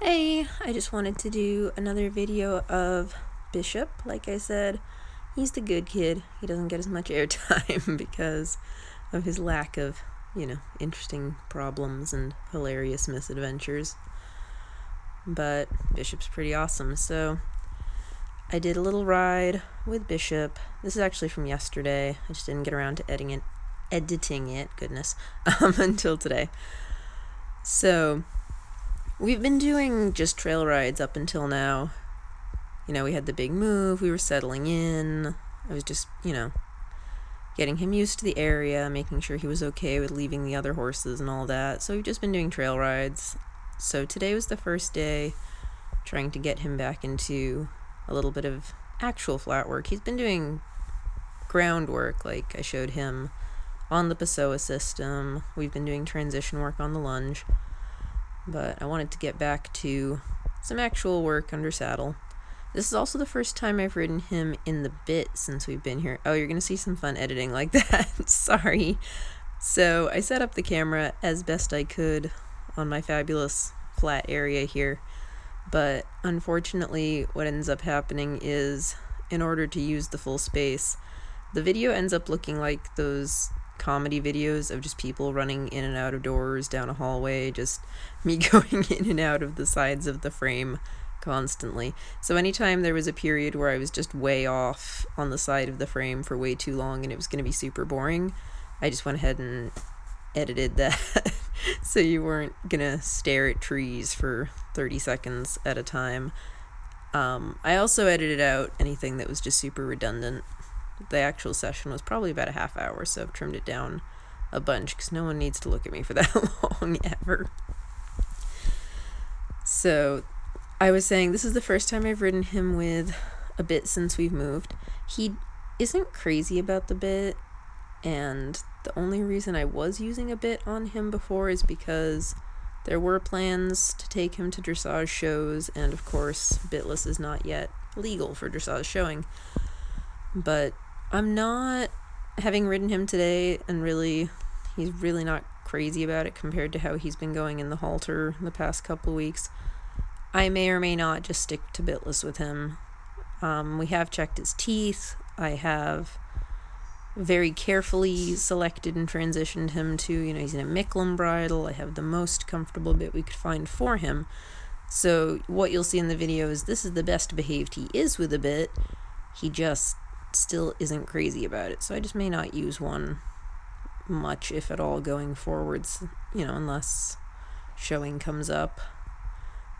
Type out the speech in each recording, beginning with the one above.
Hey, I just wanted to do another video of Bishop. Like I said, he's the good kid. He doesn't get as much airtime because of his lack of, interesting problems and hilarious misadventures. But Bishop's pretty awesome, so I did a little ride with Bishop. This is actually from yesterday. I just didn't get around to editing it, until today. So we've been doing just trail rides up until now. We had the big move, we were settling in. I was just, getting him used to the area, making sure he was okay with leaving the other horses and all that. So we've just been doing trail rides. So today was the first day trying to get him back into a little bit of actual flat work. He's been doing groundwork, like I showed him on the Pessoa system. We've been doing transition work on the lunge. But I wanted to get back to some actual work under saddle. This is also the first time I've ridden him in the bit since we've been here. Oh, you're going to see some fun editing like that. Sorry. So I set up the camera as best I could on my fabulous flat area here. But unfortunately, what ends up happening is, in order to use the full space, the video ends up looking like those comedy videos of just people running in and out of doors down a hallway, just me going in and out of the sides of the frame constantly. So anytime there was a period where I was just way off on the side of the frame for way too long and it was going to be super boring, I just went ahead and edited that so you weren't gonna stare at trees for 30 seconds at a time. I also edited out anything that was just super redundant. The actual session was probably about a half hour, so I've trimmed it down a bunch because no one needs to look at me for that long ever. So I was saying this is the first time I've ridden him with a bit since we've moved. He isn't crazy about the bit, and the only reason I was using a bit on him before is because there were plans to take him to dressage shows, and of course bitless is not yet legal for dressage showing. But I'm not, having ridden him today, and he's really not crazy about it compared to how he's been going in the halter the past couple weeks. I may or may not just stick to bitless with him. We have checked his teeth. I have very carefully selected and transitioned him to, he's in a Micklem bridle. I have the most comfortable bit we could find for him. So what you'll see in the video is this is the best behaved he is with a bit. He just still isn't crazy about it, so I just may not use one much, if at all, going forwards, unless showing comes up.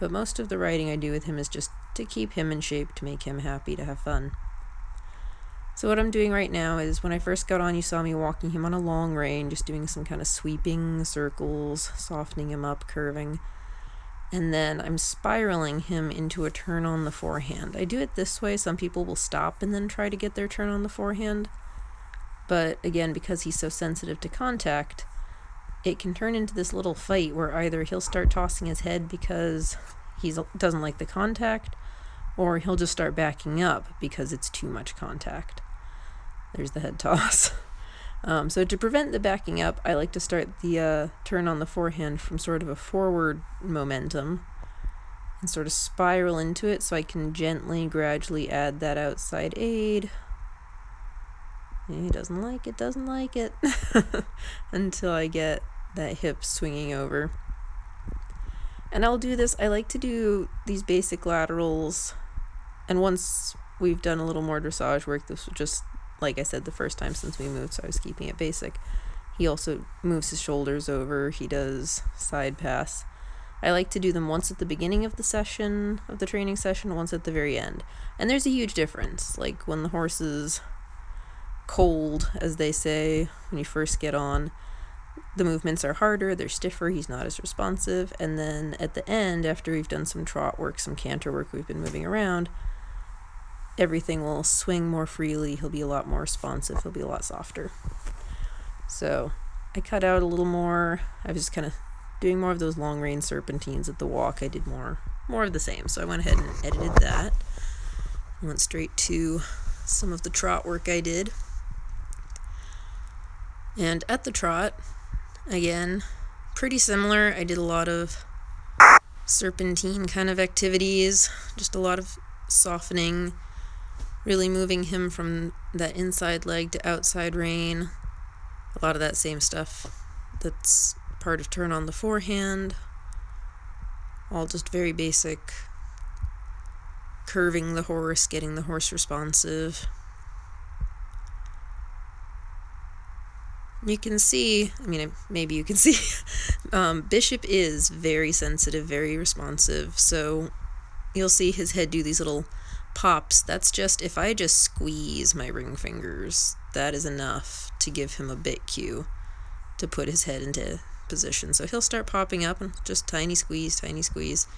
But most of the riding I do with him is just to keep him in shape, to make him happy, to have fun. So what I'm doing right now is, when I first got on, you saw me walking him on a long rein, just doing some kind of sweeping circles, softening him up, curving. And then I'm spiraling him into a turn on the forehand. I do it this way. Some people will stop and then try to get their turn on the forehand. But again, because he's so sensitive to contact, it can turn into this little fight where either he'll start tossing his head because he doesn't like the contact, or he'll just start backing up because it's too much contact. There's the head toss. So to prevent the backing up, I like to start the turn on the forehand from sort of a forward momentum and sort of spiral into it, so I can gently, gradually add that outside aid. He doesn't like it, until I get that hip swinging over. And I'll do this, I like to do these basic laterals, and once we've done a little more dressage work, this was just, like I said, the first time since we moved, so I was keeping it basic. He also moves his shoulders over, he does side pass. I like to do them once at the beginning of the session, of the training session, once at the very end. And there's a huge difference, like when the horse is cold, as they say, when you first get on, the movements are harder, they're stiffer, he's not as responsive, and then at the end, after we've done some trot work, some canter work, we've been moving around, everything will swing more freely, he'll be a lot more responsive, he'll be a lot softer. So I cut out a little more. I was just kind of doing more of those long rein serpentines at the walk. I did more of the same, so I went ahead and edited that. I went straight to some of the trot work I did. And at the trot, again, pretty similar. I did a lot of serpentine kind of activities, just a lot of softening, really moving him from that inside leg to outside rein. A lot of that same stuff that's part of turn on the forehand. All just very basic. Curving the horse, getting the horse responsive. You can see, maybe you can see, Bishop is very sensitive, very responsive, so you'll see his head do these little pops. That's just, if I just squeeze my ring fingers, that is enough to give him a bit cue to put his head into position. So he'll start popping up and just tiny squeeze, tiny squeeze.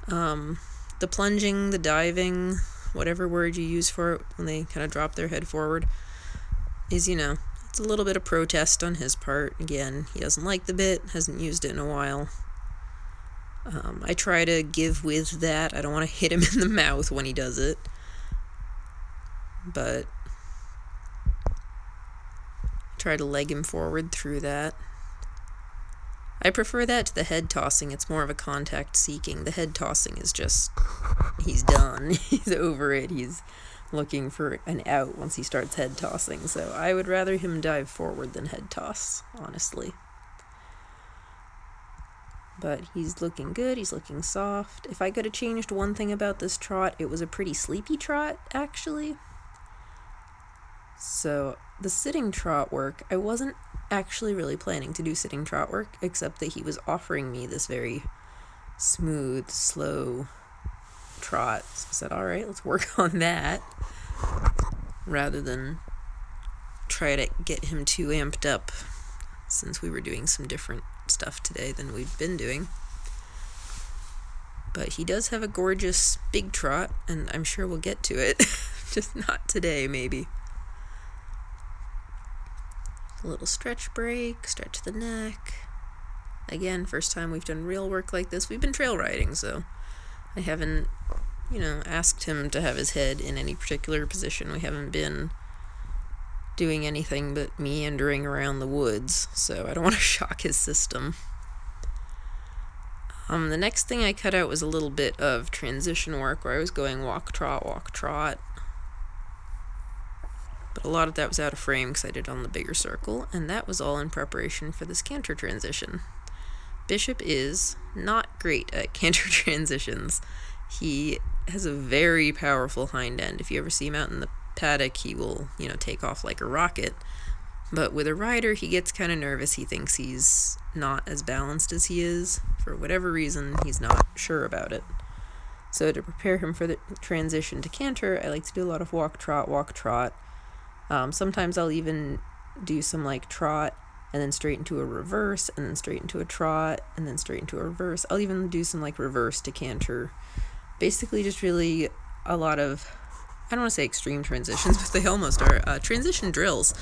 The plunging, the diving, whatever word you use for it when they kind of drop their head forward is, it's a little bit of protest on his part. Again, he doesn't like the bit, hasn't used it in a while. I try to give with that. I don't want to hit him in the mouth when he does it. But try to leg him forward through that. I prefer that to the head tossing. It's more of a contact seeking. The head tossing is just, he's done. He's over it. He's looking for an out once he starts head tossing. So I would rather him dive forward than head toss, honestly. But he's looking good. He's looking soft. If I could have changed one thing about this trot, it was a pretty sleepy trot, actually. So the sitting trot work, I wasn't actually really planning to do sitting trot work, except that he was offering me this very smooth, slow trot. So I said, all right, let's work on that, rather than try to get him too amped up, since we were doing some different stuff today than we've been doing. But he does have a gorgeous big trot, and I'm sure we'll get to it. Just not today, maybe. A little stretch break, stretch the neck. Again, first time we've done real work like this. We've been trail riding, so I haven't, asked him to have his head in any particular position. We haven't been doing anything but meandering around the woods, so I don't want to shock his system. The next thing I cut out was a little bit of transition work where I was going walk, trot. But a lot of that was out of frame because I did it on the bigger circle, and that was all in preparation for this canter transition. Bishop is not great at canter transitions. He has a very powerful hind end. If you ever see him out in the paddock, he will, take off like a rocket. But with a rider, he gets kind of nervous. He thinks he's not as balanced as he is. For whatever reason, he's not sure about it. So to prepare him for the transition to canter, I like to do a lot of walk, trot. Sometimes I'll even do some trot and then straight into a reverse and then straight into a trot and then straight into a reverse. I'll even do some reverse to canter. Basically just really a lot of, I don't want to say extreme transitions, but they almost are, transition drills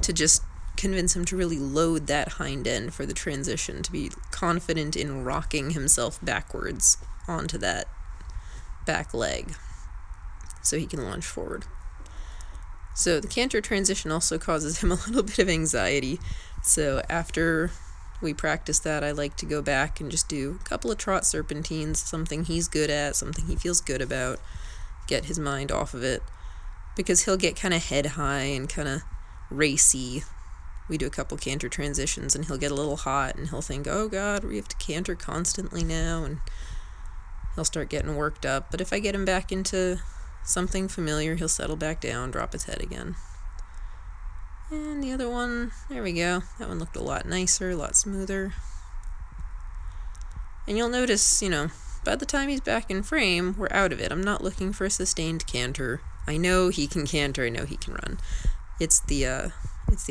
to just convince him to really load that hind end for the transition, to be confident in rocking himself backwards onto that back leg so he can launch forward. So the canter transition also causes him a little bit of anxiety. So after we practice that, I like to go back and just do a couple of trot serpentines, something he's good at, something he feels good about, get his mind off of it, because he'll get kind of head high and kind of racy. We do a couple canter transitions and he'll get a little hot and he'll think, oh God, we have to canter constantly now, and he'll start getting worked up. But if I get him back into something familiar, he'll settle back down, drop his head again. And the other one, there we go. That one looked a lot nicer, a lot smoother. And you'll notice, by the time he's back in frame, we're out of it. I'm not looking for a sustained canter. I know he can canter, I know he can run. It's the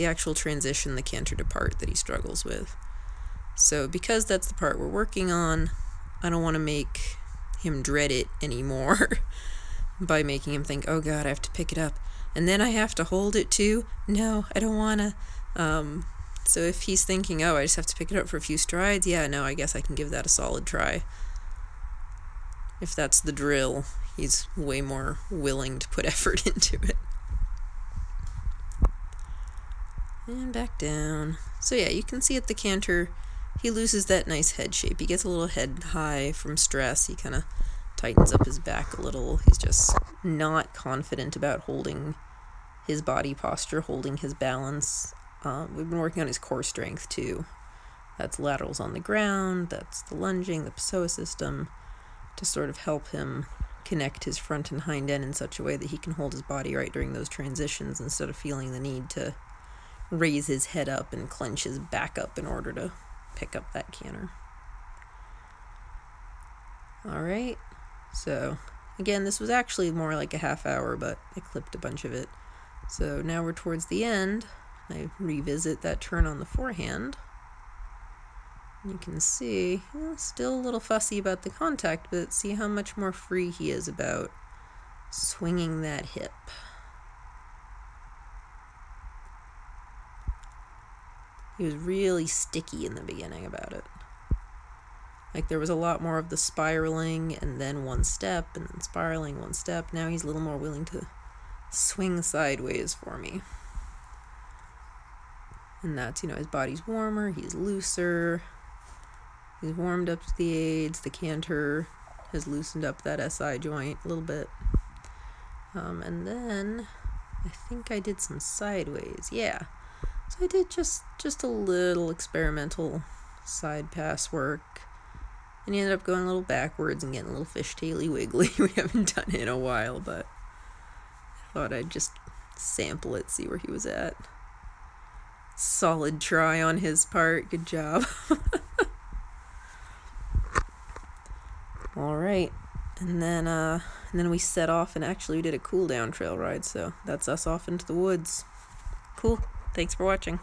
actual transition, the canter to part, that he struggles with. So because that's the part we're working on, I don't want to make him dread it anymore. By making him think, oh God, I have to pick it up, and then I have to hold it too. No, I don't want to. So if he's thinking, oh, I just have to pick it up for a few strides, yeah, no, I guess I can give that a solid try. If that's the drill, he's way more willing to put effort into it. And back down. So yeah, you can see at the canter, he loses that nice head shape. He gets a little head high from stress. He kind of tightens up his back a little. He's just not confident about holding his body posture, holding his balance. We've been working on his core strength too. That's laterals on the ground, that's the lunging, the psoas system, to sort of help him connect his front and hind end in such a way that he can hold his body right during those transitions instead of feeling the need to raise his head up and clench his back up in order to pick up that canter. All right, so again, this was actually more like a half hour, but I clipped a bunch of it. So now we're towards the end. I revisit that turn on the forehand. You can see, still a little fussy about the contact, but see how much more free he is about swinging that hip. He was really sticky in the beginning about it. Like there was a lot more of the spiraling and then one step and then spiraling, one step. Now he's a little more willing to swing sideways for me. And that's, his body's warmer, he's looser. He's warmed up to the aids. The canter has loosened up that SI joint a little bit. And then I think I did some sideways. Yeah. So I did just a little experimental side pass work. And he ended up going a little backwards and getting a little fishtaily wiggly. We haven't done it in a while, but I thought I'd just sample it, see where he was at. Solid try on his part. Good job. All right, and then we set off, and actually we did a cool down trail ride, so that's us off into the woods. Cool. Thanks for watching.